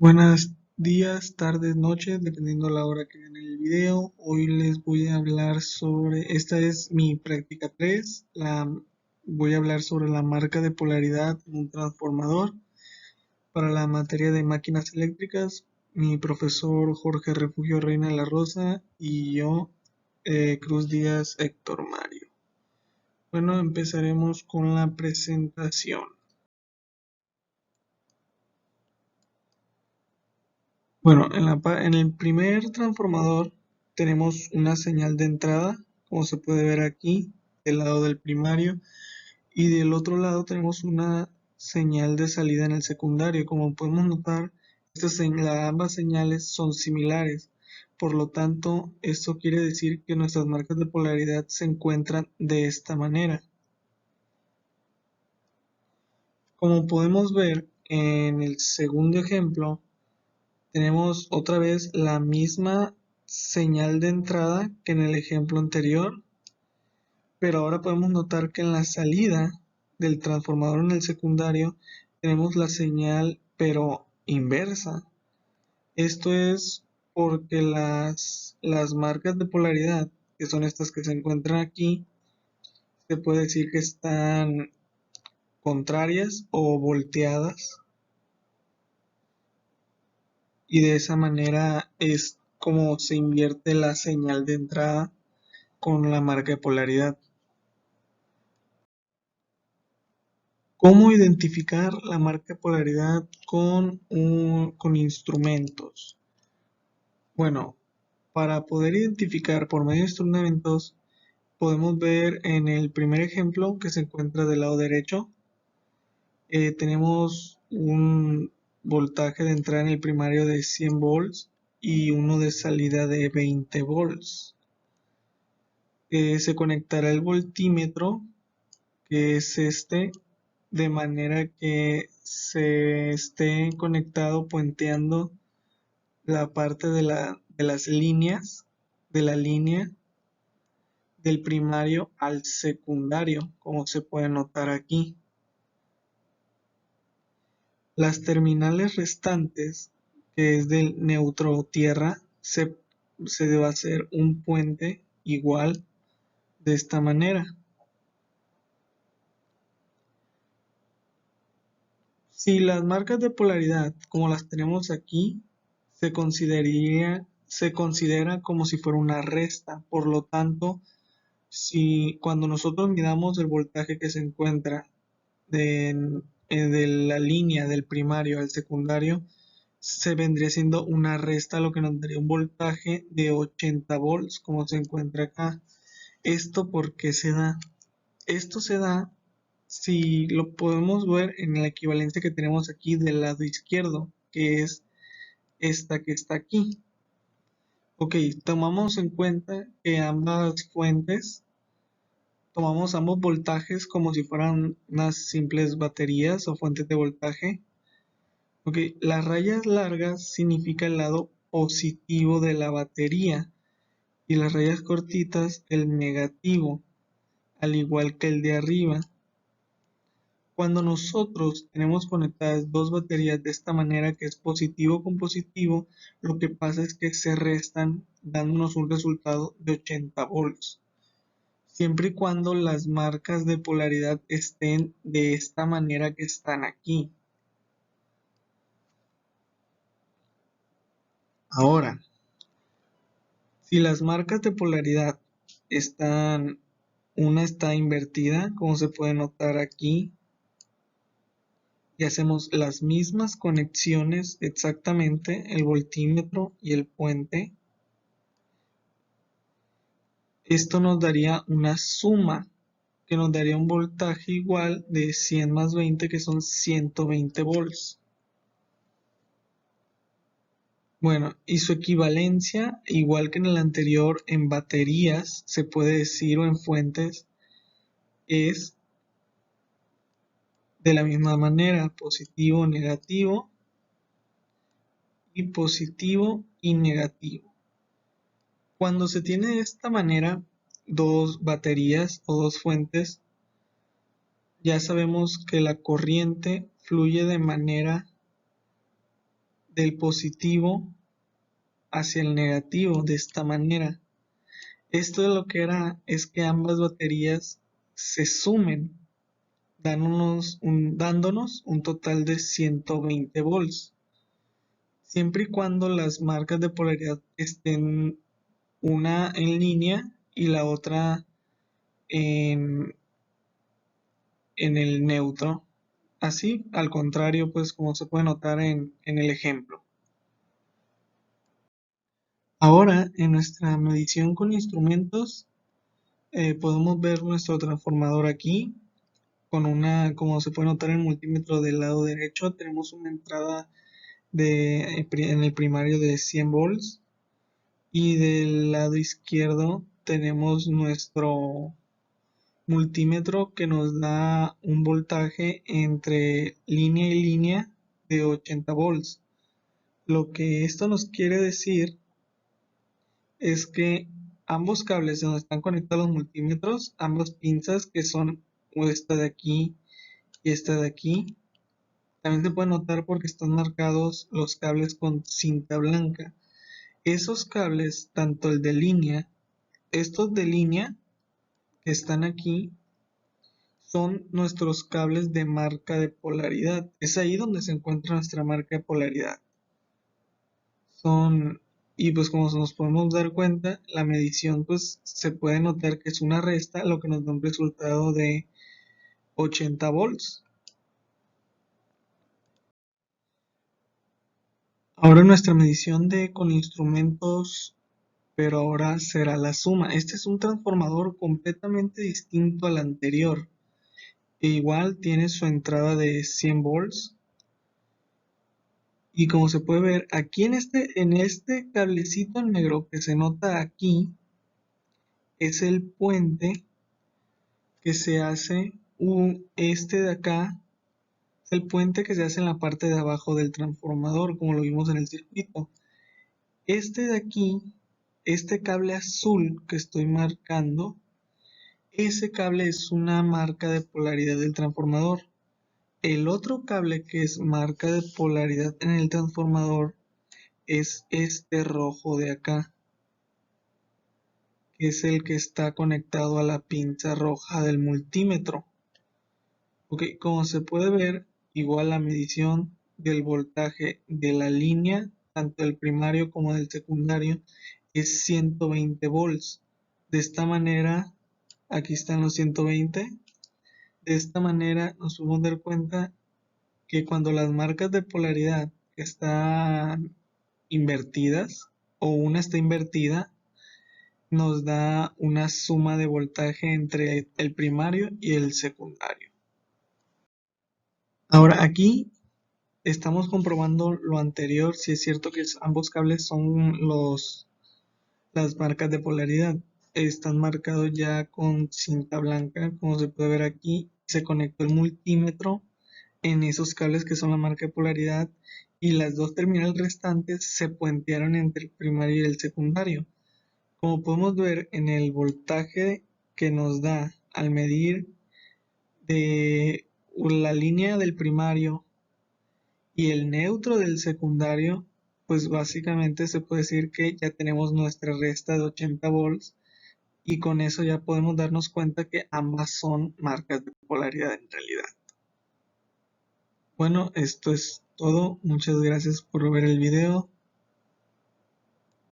Buenos días, tardes, noches, dependiendo la hora que vean el video. Hoy les voy a hablar sobre, esta es mi práctica 3, voy a hablar sobre la marca de polaridad en un transformador para la materia de máquinas eléctricas. Mi profesor Jorge Refugio Reina de la Rosa y yo, Cruz Díaz Héctor Mario. Bueno, empezaremos con la presentación. Bueno, en el primer transformador tenemos una señal de entrada, como se puede ver aquí, del lado del primario, y del otro lado tenemos una señal de salida en el secundario. Como podemos notar, ambas señales son similares. Por lo tanto, esto quiere decir que nuestras marcas de polaridad se encuentran de esta manera. Como podemos ver en el segundo ejemplo, tenemos otra vez la misma señal de entrada que en el ejemplo anterior, pero ahora podemos notar que en la salida del transformador en el secundario tenemos la señal pero inversa. Esto es porque las marcas de polaridad, que son estas que se encuentran aquí, se puede decir que están contrarias o volteadas, y de esa manera es como se invierte la señal de entrada con la marca de polaridad. ¿Cómo identificar la marca de polaridad con instrumentos? Bueno, para poder identificar por medio de instrumentos, podemos ver en el primer ejemplo que se encuentra del lado derecho, tenemos un voltaje de entrada en el primario de 100 volts y uno de salida de 20 volts. Se conectará el voltímetro, que es este, de manera que se esté conectado puenteando la parte de las líneas de la línea del primario al secundario, como se puede notar aquí. Las terminales restantes, que es del neutro tierra, se debe hacer un puente igual de esta manera. Si las marcas de polaridad, como las tenemos aquí, se considera como si fuera una resta. Por lo tanto, si cuando nosotros midamos el voltaje que se encuentra de la línea del primario al secundario, se vendría siendo una resta, lo que nos daría un voltaje de 80 volts, como se encuentra acá. ¿Esto por qué se da? Esto se da si lo podemos ver en la equivalencia que tenemos aquí del lado izquierdo, que es esta que está aquí. Ok, tomamos en cuenta que tomamos ambos voltajes como si fueran unas simples baterías o fuentes de voltaje. Ok, las rayas largas significa el lado positivo de la batería y las rayas cortitas el negativo, al igual que el de arriba. Cuando nosotros tenemos conectadas dos baterías de esta manera, que es positivo con positivo, lo que pasa es que se restan dándonos un resultado de 80 volts. Siempre y cuando las marcas de polaridad estén de esta manera que están aquí. Ahora, si las marcas de polaridad una está invertida, como se puede notar aquí, y hacemos las mismas conexiones exactamente, el voltímetro y el puente, esto nos daría una suma que nos daría un voltaje igual de 100 más 20, que son 120 volts. Bueno, y su equivalencia, igual que en el anterior, en baterías, se puede decir, o en fuentes, es de la misma manera, positivo, negativo, y positivo y negativo. Cuando se tiene de esta manera dos baterías o dos fuentes, ya sabemos que la corriente fluye de manera del positivo hacia el negativo de esta manera. Esto lo que hará es que ambas baterías se sumen, dándonos un total de 120 volts, siempre y cuando las marcas de polaridad estén una en línea y la otra en, en el neutro. Así, al contrario, pues como se puede notar en el ejemplo. Ahora, en nuestra medición con instrumentos, podemos ver nuestro transformador aquí, como se puede notar en el multímetro del lado derecho, tenemos una entrada en el primario de 100 volts y del lado izquierdo tenemos nuestro multímetro que nos da un voltaje entre línea y línea de 80 volts. Lo que esto nos quiere decir es que ambos cables donde están conectados los multímetros, ambas pinzas que son esta de aquí y esta de aquí, también se puede notar porque están marcados los cables con cinta blanca. Esos cables, tanto el de línea, estos de línea que están aquí, son nuestros cables de marca de polaridad. Es ahí donde se encuentra nuestra marca de polaridad. Y pues como nos podemos dar cuenta, la medición pues se puede notar que es una resta, lo que nos da un resultado de 80 volts. Ahora nuestra medición con instrumentos, pero ahora será la suma. Este es un transformador completamente distinto al anterior. E igual tiene su entrada de 100 volts. Y como se puede ver, aquí en este cablecito negro que se nota aquí, es el puente que se hace, este de acá, es el puente que se hace en la parte de abajo del transformador, como lo vimos en el circuito. Este de aquí, este cable azul que estoy marcando, ese cable es una marca de polaridad del transformador. El otro cable que es marca de polaridad en el transformador es este rojo de acá, que es el que está conectado a la pinza roja del multímetro. Ok, como se puede ver, igual la medición del voltaje de la línea, tanto del primario como del secundario, es 120 volts. De esta manera, aquí están los 120. De esta manera nos podemos dar cuenta que cuando las marcas de polaridad están invertidas o una está invertida, nos da una suma de voltaje entre el primario y el secundario. Ahora aquí estamos comprobando lo anterior, si es cierto que ambos cables son las marcas de polaridad. Están marcados ya con cinta blanca, como se puede ver aquí. Se conectó el multímetro en esos cables que son la marca de polaridad y las dos terminales restantes se puentearon entre el primario y el secundario. Como podemos ver en el voltaje que nos da al medir de la línea del primario y el neutro del secundario, pues básicamente se puede decir que ya tenemos nuestra resta de 80 volts y con eso ya podemos darnos cuenta que ambas son marcas de polaridad en realidad. Bueno, esto es todo. Muchas gracias por ver el video.